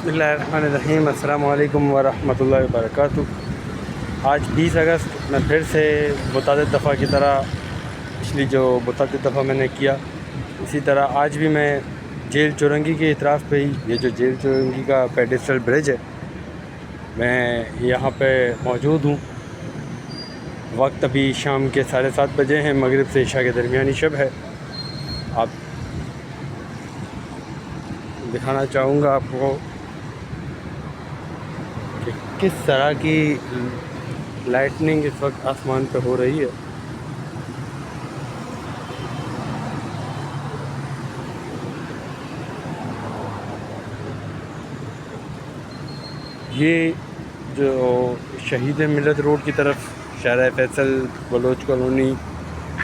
बिस्मिल्लाहिर्रहमानिर्रहीम। अस्सलामु अलैकुम वरहमतुल्लाहि वबरकातुहू। आज 20 अगस्त मैं फिर से मुतअद्दिद दफ़ा की तरह पिछली जो मुतअद्दिद दफ़ा मैंने किया, इसी तरह आज भी मैं जेल चौरंगी के इतराफ़ पे ही, ये जो जेल चौरंगी का पेडेस्ट्रल ब्रिज है, मैं यहाँ पे मौजूद हूँ। वक्त अभी शाम के 7:30 बजे हैं, मगरिब से इशा के दरमियानी शब है। आप दिखाना चाहूँगा आपको कि किस तरह की लाइटनिंग इस वक्त आसमान पे हो रही है। ये जो शहीद मिलत रोड की तरफ शारा फैसल बलोच कॉलोनी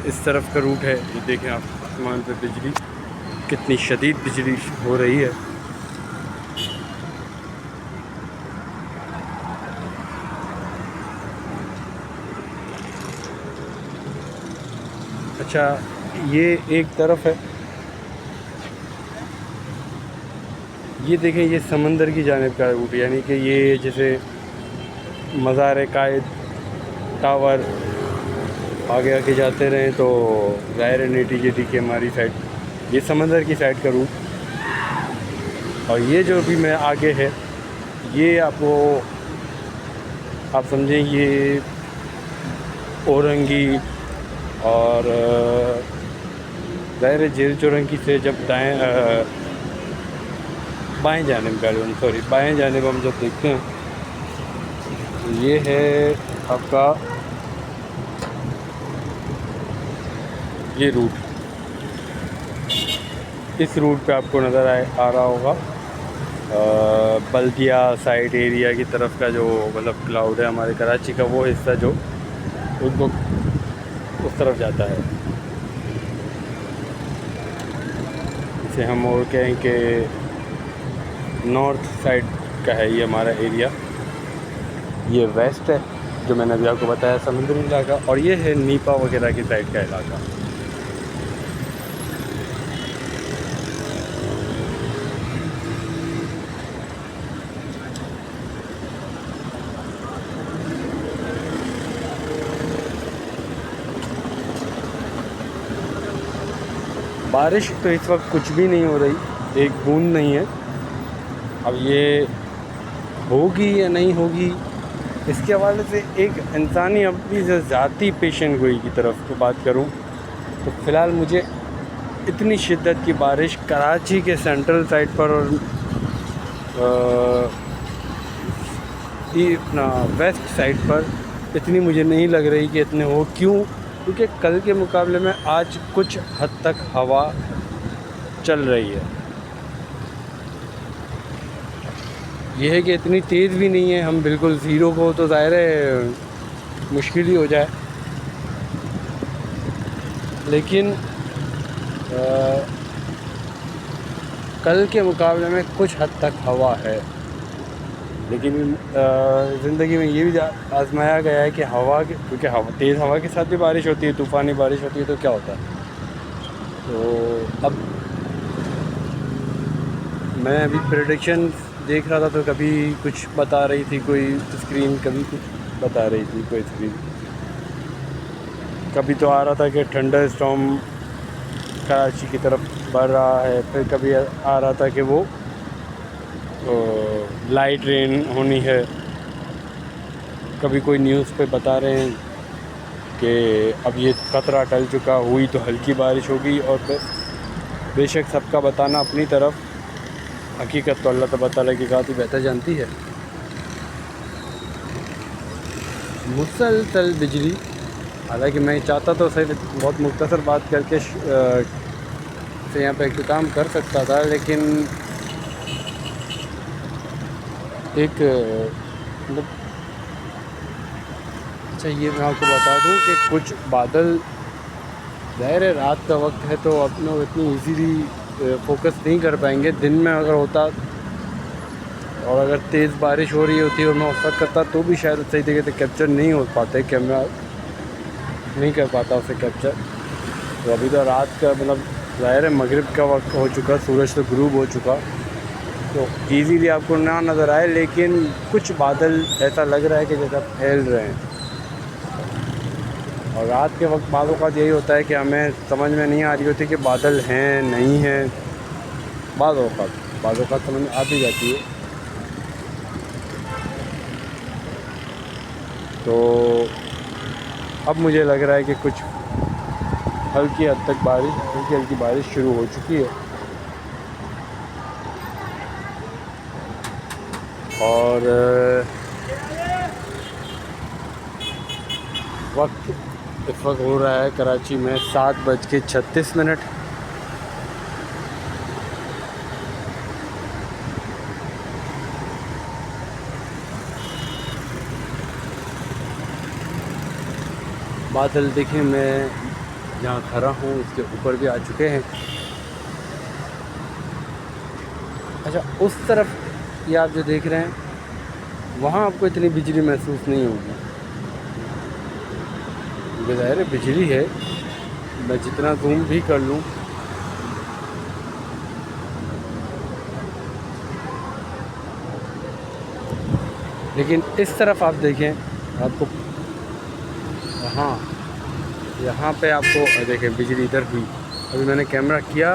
इस तरफ का रूट है। ये देखें आप, आसमान पे बिजली, कितनी शदीद बिजली हो रही है। अच्छा, ये एक तरफ है, ये देखें, ये समंदर की जानिब का रूट, यानी कि ये जैसे मज़ार कायद टावर आगे आगे जाते रहें तो ज़ाहिर नेटी की हमारी साइड, ये समंदर की साइड का रूट। और ये जो भी मैं आगे है, ये आपको आप समझें ये औरंगी और ज़ाहिर जेल चौरंगी से जब बाएं जानिब बाएं जानिब हम जब देखते हैं तो ये है आपका ये रूट। इस रूट पे आपको नज़र आ रहा होगा बल्दिया साइड एरिया की तरफ का जो मतलब क्लाउड है हमारे कराची का, वो हिस्सा जो उनको उस तरफ जाता है। इसे हम और कहें कि नॉर्थ साइड का है ये हमारा एरिया। ये वेस्ट है जो मैंने अभी आपको बताया, समुद्री इलाका, और ये है नीपा वगैरह की साइड का इलाका। बारिश तो इस वक्त कुछ भी नहीं हो रही, एक बूंद नहीं है। अब ये होगी या नहीं होगी, इसके हवाले से एक इंसानी अपनी ज़ाती पेशन गोई की तरफ को बात करूं तो फ़िलहाल मुझे इतनी शिद्दत की बारिश कराची के सेंट्रल साइड पर और अपना वेस्ट साइड पर इतनी मुझे नहीं लग रही कि इतने हो। क्यों? क्योंकि कल के मुकाबले में आज कुछ हद तक हवा चल रही है। यह है कि इतनी तेज़ भी नहीं है, हम बिल्कुल ज़ीरो को तो ज़ाहिर है मुश्किल ही हो जाए, लेकिन कल के मुकाबले में कुछ हद तक हवा है। लेकिन ज़िंदगी में ये भी आजमाया गया है कि हवा के, क्योंकि तेज़ हवा के साथ भी बारिश होती है, तूफ़ानी बारिश होती है, तो क्या होता है। तो अब मैं अभी प्रेडिक्शन देख रहा था तो कभी कुछ बता रही थी कोई स्क्रीन, कभी कुछ बता रही थी कोई स्क्रीन, कभी तो आ रहा था कि थंडर स्टॉर्म कराची की तरफ बढ़ रहा है, फिर कभी आ रहा था कि वो लाइट रेन होनी है। कभी कोई न्यूज़ पे बता रहे हैं कि अब ये खतरा टल चुका, हुई तो हल्की बारिश होगी। और बेशक सबका बताना अपनी तरफ, हकीकत तो अल्लाह तबारक तआला की ज़ात ही बेहतर जानती है। मुसलसल बिजली, हालांकि मैं चाहता तो सिर्फ बहुत मुख्तसर बात करके से यहाँ पे इख्तिताम कर सकता था, लेकिन एक मतलब अच्छा ये मैं आपको बता दूं कि कुछ बादल, ज़ाहिर है रात का वक्त है तो आप लोग इतनी इजीली फोकस नहीं कर पाएंगे। दिन में अगर होता और अगर तेज़ बारिश हो रही होती और मैं उस वक्त करता तो भी शायद सही तरीके से कैप्चर नहीं हो पाते, कैमरा नहीं कर पाता उसे कैप्चर। तो अभी तो रात का मतलब ज़ाहिर है मगरिब का वक्त हो चुका, सूरज तो गुरूब हो चुका। तो इजीली आपको ना नज़र आए, लेकिन कुछ बादल ऐसा लग रहा है कि जैसा फैल रहे हैं। और रात के वक्त बादलों का यही होता है कि हमें समझ में नहीं आ रही होती कि बादल हैं नहीं हैं। बादलों का समझ में आ भी जाती है। तो अब मुझे लग रहा है कि कुछ हल्की हद तक हल्की बारिश शुरू हो चुकी है। और इस वक्त हो रहा है कराची में 7:36। बादल देखिए, मैं जहाँ खड़ा हूँ उसके ऊपर भी आ चुके हैं। अच्छा, उस तरफ ये आप जो देख रहे हैं वहाँ आपको इतनी बिजली महसूस नहीं होगी। ज़ाहिर है बिजली है, मैं जितना जूम भी कर लूँ लेकिन इस तरफ आप देखें आपको, हाँ यहाँ पे आपको देखें बिजली इधर हुई। अभी मैंने कैमरा किया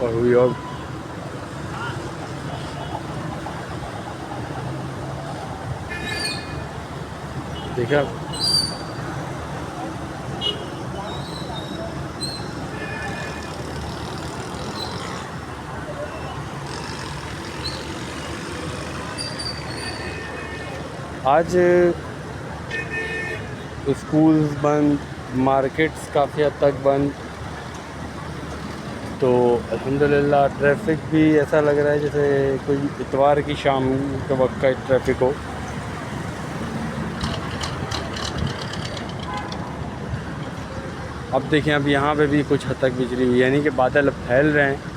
और हुई। और देखा, आज स्कूल्स बंद, मार्केट्स काफ़ी हद तक बंद। तो अल्हम्दुलिल्लाह ट्रैफिक भी ऐसा लग रहा है जैसे कोई इतवार की शाम के वक्त का ट्रैफिक हो। अब देखें, अब यहाँ पे भी कुछ हद तक बिजली हुई, यानी कि बादल अब फैल रहे हैं।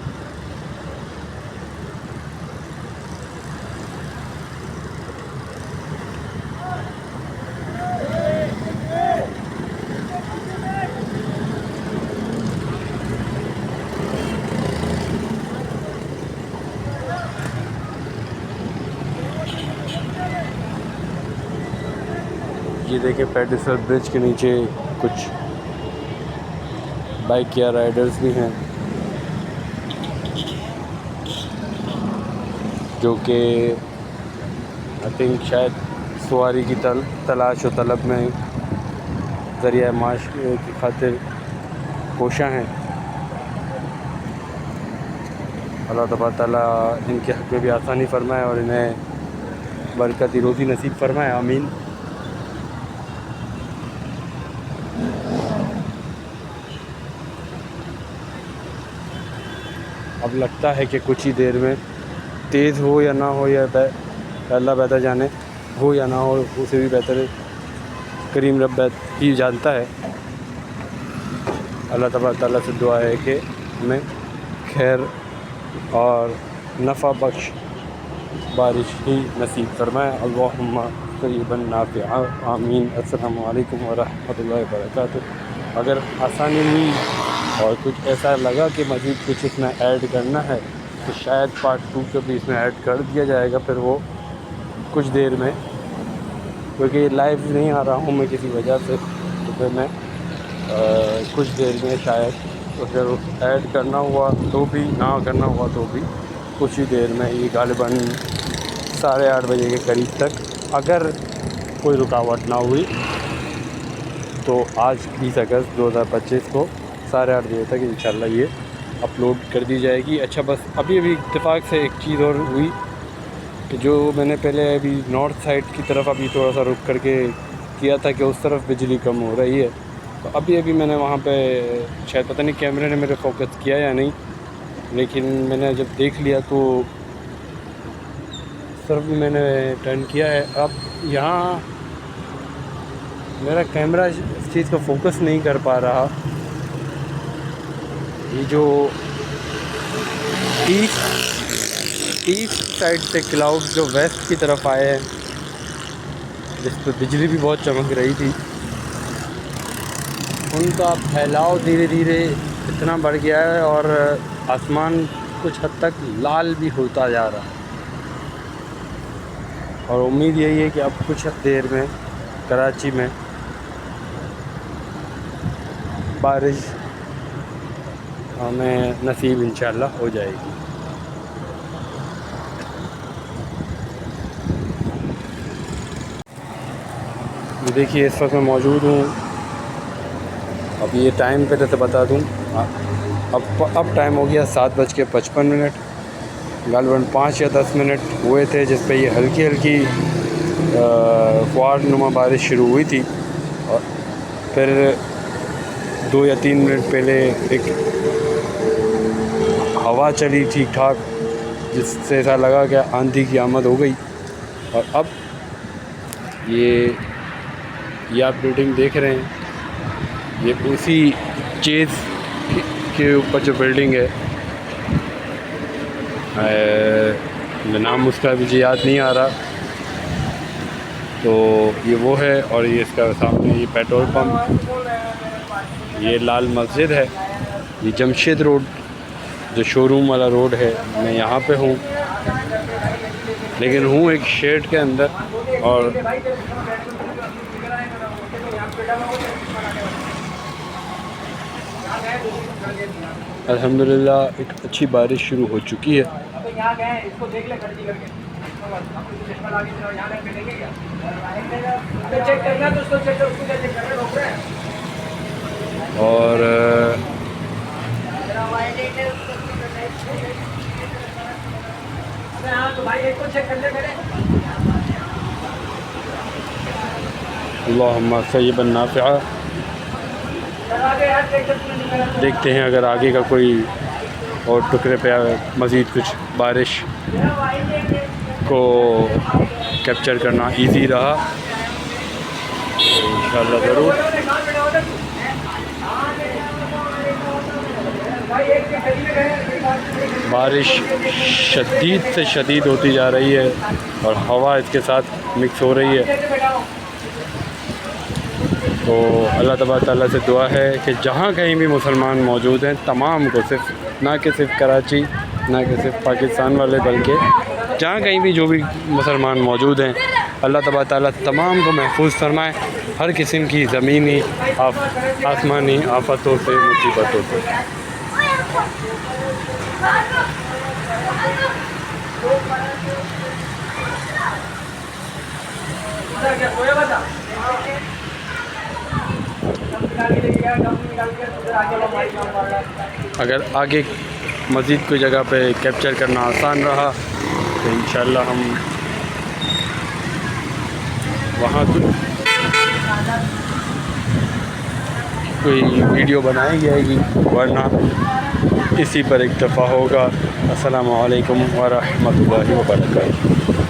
ये देखें, पेडिसल ब्रिज के नीचे कुछ बाइक या राइडर्स भी हैं जो कि आई थिंक शायद सवारी की तलाश व तलब में ज़रिया माश की खातिर कोशा हैं। अल्लाह तबारक ताला इनके हक़ में भी आसानी फ़रमाए और इन्हें बरकत रोज़ी नसीब फ़रमाए, आमीन। अब लगता है कि कुछ ही देर में तेज़ हो या ना हो, या अल्लाह बेहतर जाने, हो या ना हो, उसे भी बेहतर करीम रब ही जानता है। अल्लाह तबारक ताला से दुआ है कि हमें खैर और नफ़ा बख्श बारिश ही नसीब फरमाए। अल्लाहुम्मा तय्यबन नाफ़िआ, आमीन। अस्सलामु अलैकुम व रहमतुल्लाहि व बरकातुहू। अगर आसानी हुई और कुछ ऐसा लगा कि मज़ीद कुछ इसमें ऐड करना है तो शायद पार्ट 2 को भी इसमें ऐड कर दिया जाएगा फिर वो कुछ देर में, क्योंकि लाइव नहीं आ रहा हूँ मैं किसी वजह से। तो फिर मैं कुछ देर में शायद, तो फिर ऐड करना हुआ तो भी, ना करना हुआ तो भी कुछ ही देर में, ये गालिबन 8:30 बजे के करीब तक, अगर कोई रुकावट ना हुई तो आज 20 अगस्त 2025 को 8:30 बजे तक इंशाल्लाह ये अपलोड कर दी जाएगी। अच्छा, बस अभी इत्तेफाक से एक चीज़ और हुई कि जो मैंने पहले अभी नॉर्थ साइड की तरफ अभी थोड़ा सा रुक करके किया था कि उस तरफ बिजली कम हो रही है, तो अभी मैंने वहाँ पे शायद पता नहीं कैमरे ने मेरे फोकस किया या नहीं, लेकिन मैंने जब देख लिया तो उस तरफ भी मैंने टर्न किया है। अब यहाँ मेरा कैमरा इस चीज़ का फोकस नहीं कर पा रहा। ये जो ईस्ट साइड से क्लाउड जो वेस्ट की तरफ आए हैं, जिस पर बिजली भी बहुत चमक रही थी, उनका फैलाव धीरे धीरे इतना बढ़ गया है और आसमान कुछ हद तक लाल भी होता जा रहा है और उम्मीद यही है कि अब कुछ देर में कराची में बारिश हमें नसीब इंशाल्लाह हो जाएगी। देखिए इस वक्त मैं मौजूद हूँ, अब ये टाइम पे तो बता दूँ, अब टाइम हो गया 7:55। गालबन 5 या 10 मिनट हुए थे जिस पे ये हल्की हल्की फुहार नुमा बारिश शुरू हुई थी और फिर 2 या 3 मिनट पहले एक हवा चली ठीक ठाक, जिससे ऐसा लगा कि आंधी की आमद हो गई। और अब ये आप बिल्डिंग देख रहे हैं, ये उसी चेज़ के ऊपर जो बिल्डिंग है, नाम उसका मुझे याद नहीं आ रहा, तो ये वो है। और ये इसका सामने ये पेट्रोल पंप, ये लाल मस्जिद है, ये जमशेद रोड जो शोरूम वाला रोड है, मैं यहाँ पे हूँ, लेकिन हूँ एक शेड के अंदर। और अल्हम्दुलिल्लाह एक अच्छी बारिश शुरू हो चुकी है। और अल्लाहुम्मा सय्यबन नाफ़िआ। देखते हैं अगर आगे का कोई और टुकड़े पे मज़ीद कुछ बारिश को कैप्चर करना इजी रहा तो इंशाअल्लाह ज़रूर। बारिश शदीद से शदीद होती जा रही है और हवा इसके साथ मिक्स हो रही है। तो अल्लाह तबारक ताला से दुआ है कि जहाँ कहीं भी मुसलमान मौजूद हैं, तमाम को, सिर्फ ना कि सिर्फ कराची, ना कि सिर्फ पाकिस्तान वाले, बल्कि जहाँ कहीं भी जो भी मुसलमान मौजूद हैं, अल्लाह तबारक ताला तमाम को महफूज फरमाए हर किस्म की ज़मीनी आसमानी आफतों से, मुसीबतों से। अगर आगे मज़ीद कोई जगह पे कैप्चर करना आसान रहा तो इंशाअल्लाह हम वहाँ कोई वीडियो बनाई जाएगी, वरना इसी पर इक्तफ़ा होगा। अस्सलामु अलैकुम व रहमतुल्लाहि व बरकातुहू।